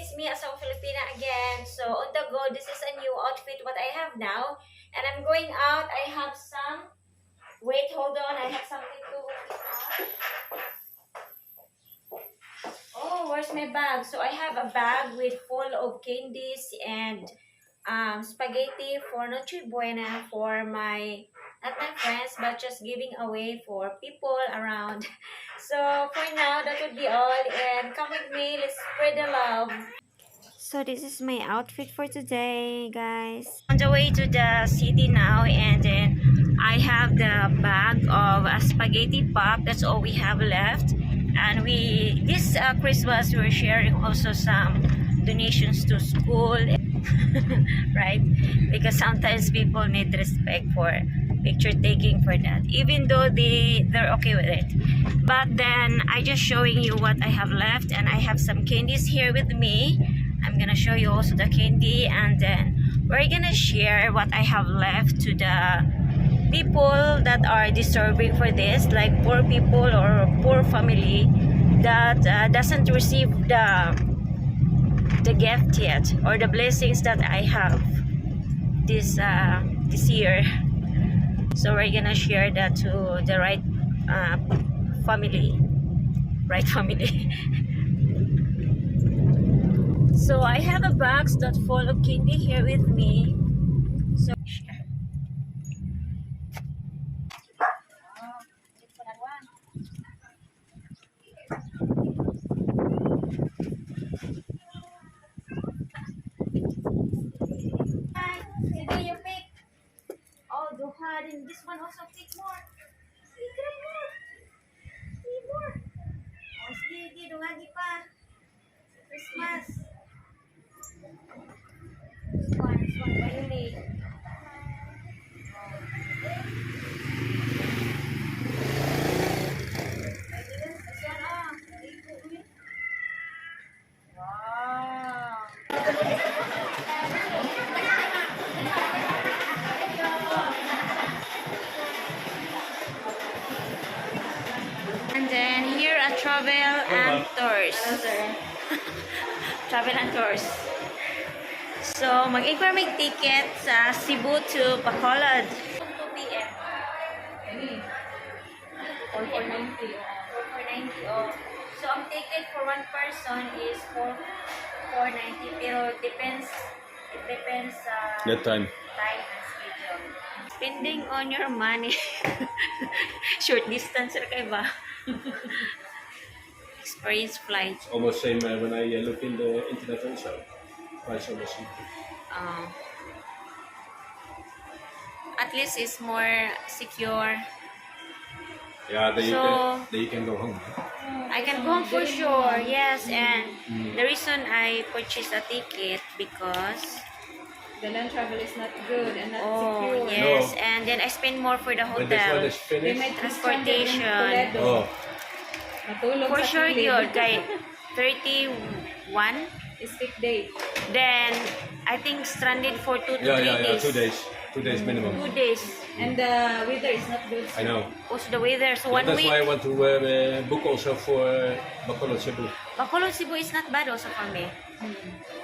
it's me, Asang Filipina again. So on the go, this is a new outfit what I have now. And I'm going out. I have some, wait, hold on. I have something to pick up. Oh, where's my bag? So I have a bag with full of candies and spaghetti for Noche Buena for my, not my friends, but just giving away for people around. So for now, that would be all. And come with me, let's spread the love. So this is my outfit for today, guys. On the way to the city now, and then I have the bag of a spaghetti pop. That's all we have left. And this Christmas, we're sharing also some donations to school. Right? Because sometimes people need respect for picture taking for that, even though they're okay with it. But then I just showing you what I have left, and I have some candies here with me. I'm gonna show you also the candy, and then we're gonna share what I have left to the people that are deserving for this, like poor people or poor family that doesn't receive the gift yet, or the blessings that I have this year. So we're gonna share that to the right family. So I have a box that's full of candy here with me. So share. Sige, you pick. Oh, duha. Then this one also pick more. Sige, try more. Sige, more. Oh, sige, duha di pa. Christmas. This one violet. This one, wow. And then here are travel and tours. Travel and tours. So mag-inquire may ticket sa Cebu to Bacolod. 2 p.m. Or 490. 490. Oh. So ang ticket for one person is 490. Pero depends. It depends sa time and schedule. Spending on your money. Short distance kay ba? Experience flight. almost same when I look in the internet also. Price almost same. At least it's more secure. Yeah, then you can go home. I can go home for sure, yes. And the reason I purchased a ticket because the land travel is not good and not secure. yes, No. and then I spend more for the When this one hotel, is They finished, might transportation. oh, Matulog For sa sure kilid. yun, kay 31. Is sick day. Then I think stranded for 2 to 3 yeah, days. 2 days. 2 days minimum. 2 days. And the weather is not good. I know. Also the weather, so 1 That's week. why I want to book also for Bacolod, Cebu. Bacolod, Cebu is not bad also for me.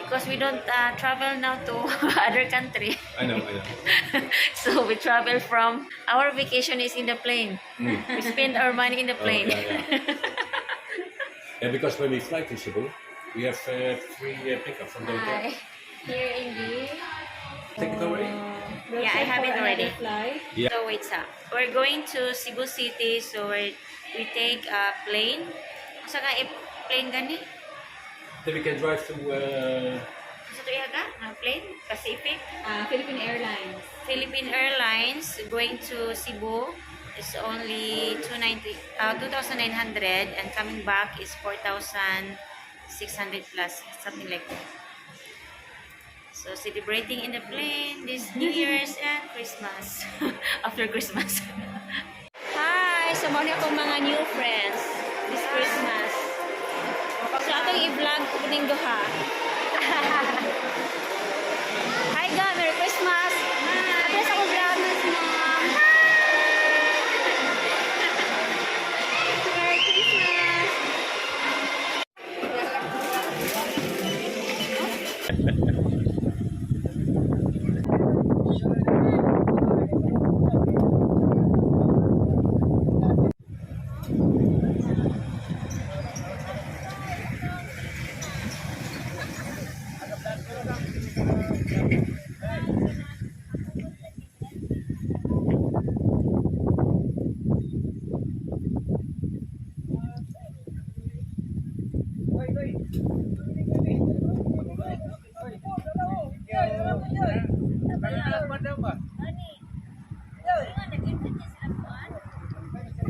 Because we don't travel now to other country. I know. So we travel from, our vacation is in the plane. We spend our money in the plane. Yeah, because when we fly to Cebu, we have free pickup from the hotel. Here in the... Take it already? Yeah, I have it already. Fly. Yeah. So wait sa. We're going to Cebu City, so we take a plane. Saka plane gani? Then we can drive to Sa to ihaga? Ang plane? Pacific? Philippine Airlines. Philippine Airlines going to Cebu is only 2,900, and coming back is 4,600 plus, something like that. So celebrating in the plane this New Year's and Christmas. After Christmas. Hi! So muna akong mga new friends this Christmas. So atong i-vlog ko ning duha. Hi ga, Merry Christmas! Hi! Sa akong vlog, ma'am! Merry Christmas!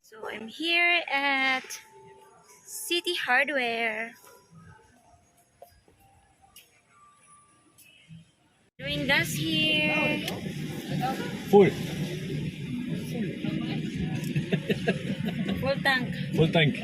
So I'm here at City Hardware. Doing gas here. Full. Full tank. Full tank.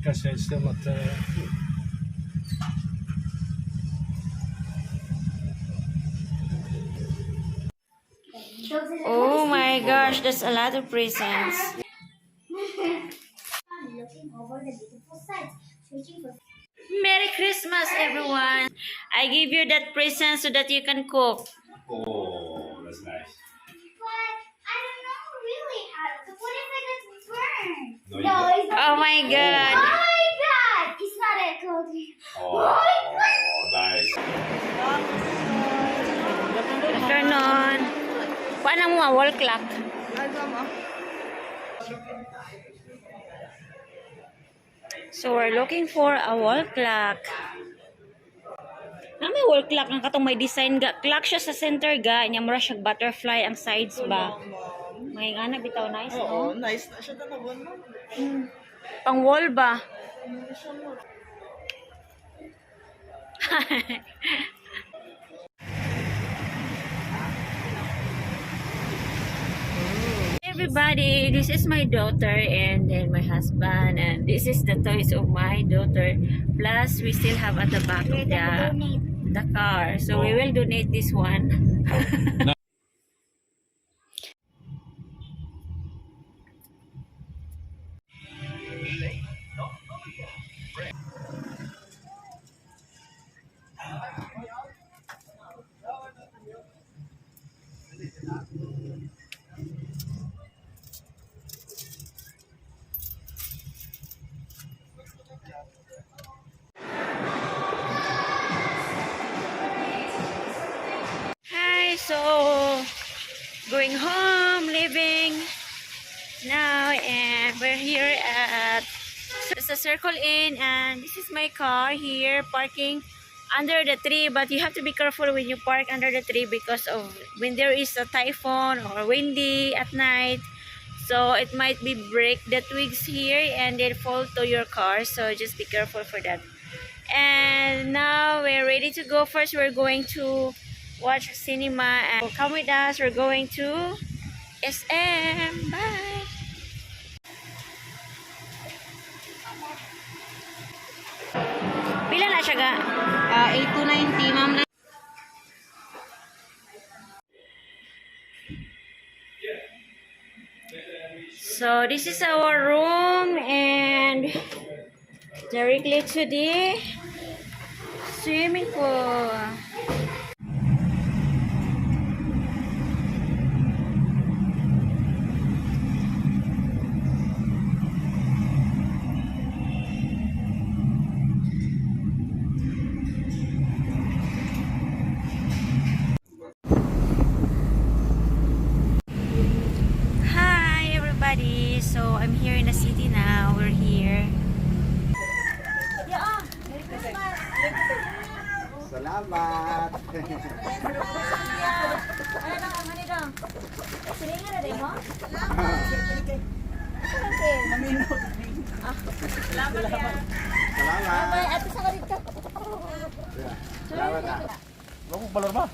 Kasi it's still not... Oh my gosh, that's a lot of presents. Merry Christmas, everyone. I give you that present so that you can cook. Oh, that's nice. But I don't know really how to. What if I get burned? No, you No, don't. it's not. Oh my Oh god. my god! It's not a cold. Oh, nice. Afternoon. Paano mo wall clock? So we're looking for a wall clock. Na may wall clock ang katong may design ga. Clock siya sa center ga. Nya mura siya butterfly ang sides ba. May nga na bitaw nice Oo, no? nice na siya talaga. Pang wall ba? Everybody, this is my daughter and then my husband, and this is the toys of my daughter. Plus, we still have at the back of the car, so we will donate this one. Hi, so going home, leaving now, and we're here at it's a Circle Inn, and this is my car here parking under the tree. But you have to be careful when you park under the tree because of when there is a typhoon or windy at night. So it might be break the twigs here and then fall to your car. So just be careful for that. And now we're ready to go. First, we're going to watch cinema, and come with us. We're going to SM. Bye. Pila na siya ga? 8 to 90, ma'am. So this is our room, and directly to the swimming pool. Hi everybody, so I'm here in the city now. We're here. Salamat! Salamat! Salamat ah. Huwag balor ba?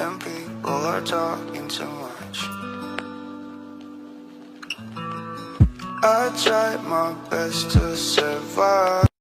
And people are talking too much. I tried my best to survive.